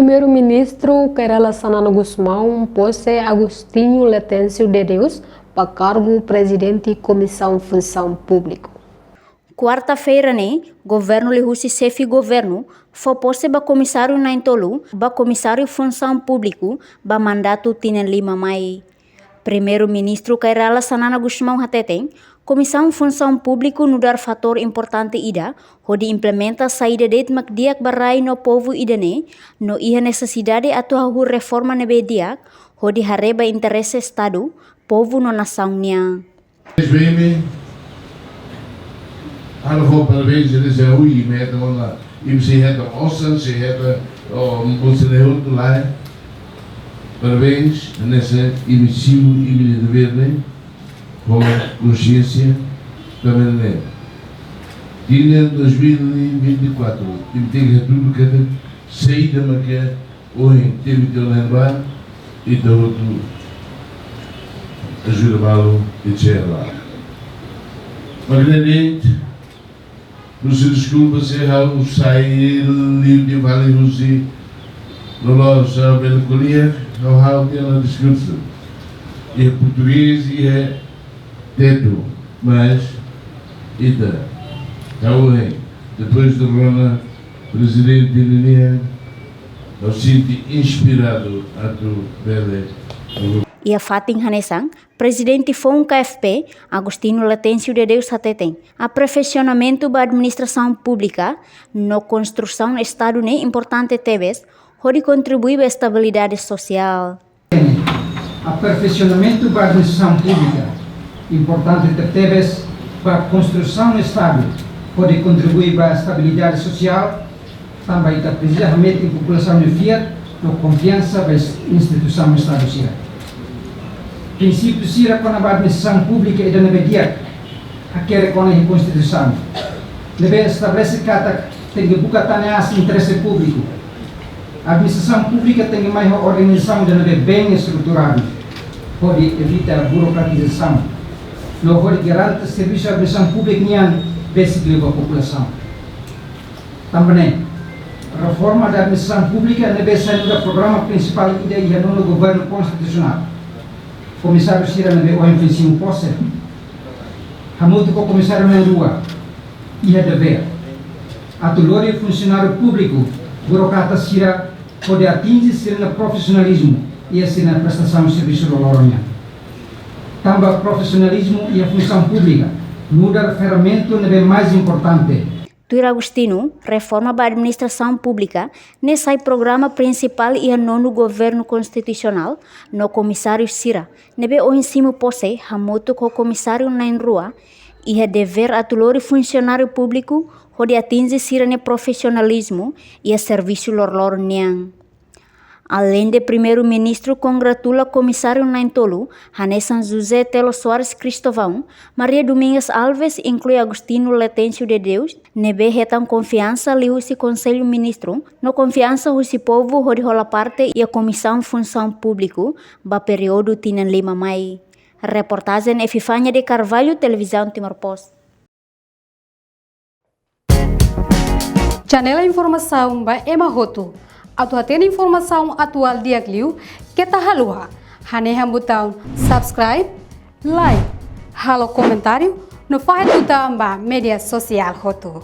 Primeiro-Ministro Querela Sanano Gusmão pôs Agostinho Letêncio de Deus para cargo presidente e comissão função pública. Quarta-feira, governo lihusi chefe governo foi posse ba comissário na Intolu, ba comissário função público, ba mandato tinen 5 mai. Primeiro-ministro Querela Sanano Gusmão hateten, comissão função público nudar fator importante ida, hodi implementa saída det makdiak barai no povo idane, no iha necessidade atuahu reforma nebe diak, hodi hareba interesse estado, povo no nação nia. Hallo parabéns, eles é o e-mail lá. E você reta ossa, você reta você leu do lá. Parabéns nessa início e de ver, com consciência também né. Em 2024, tem tudo que saída maquia hoje teve de lembrar e todo ajuda malo e cheira. Magdalene não se desculpa se eu sair de Vale Rusi no nosso melancolia, não há aquela discussão. É português e é teto, mas ita, depois do Rona, presidente de linha, eu sinto inspirado a tu bela. Ia fating hanesang, presidente FON KFP, Agostinho Letêncio de Deus hateten, aperfeiçoamento da administração pública, no construção estado importante teves, onde contribui para a estabilidade social. Aperfeiçoamento da administração pública, importante teves para a construção estado, pode contribuir para a estabilidade social, também está precisamente a população de Fiat, no confiança da instituição estadual. Princípio sira com a administração pública e da nebedia, aquele com a Constituição. Deve estabelecer que tem que buscar interesse público. A administração pública tem mais organização de neve bem estruturada, pode evitar a burocratização. Não pode garantir serviço de administração pública nem basic para a população. Também, a reforma da administração pública deve ser o programa principal e no governo constitucional. Comissário Sira na OMPC um posse, hamuto com o comissário na rua, e é dever. A tulori funcionário público, burocrata Sira, pode atingir Sira no profissionalismo e assim na prestação de serviço do Loronia. Também profissionalismo e a função pública, mudar ferramenta é mais importante. Tuir Agostinho, reforma da administração pública, nesse programa principal e no governo constitucional, no comissário Sira, nebe o ensino posse, hamoto com o comissário na rua, e é dever a tulori funcionário público, onde atinge Sira no profissionalismo e a serviço lor niang. Além de primeiro-ministro, congratula comissário na Intolu, Hanessan José Telo Soares Cristovão, Maria Domingues Alves inclui Agostinho Letêncio de Deus, nebe retan confiança li husi conselho ministro, no confiança husi povo hori rola parte e a comissão função público, ba período tinen 5 mai. Reportagem Efifânia de Carvalho, Televisão Timor-Poste. Janela informação ba Emahoto. Atau tem informação atual dia kliu, kita halua. Haneha botão subscribe, like, halo comentário, no faz botão ba media social hoto.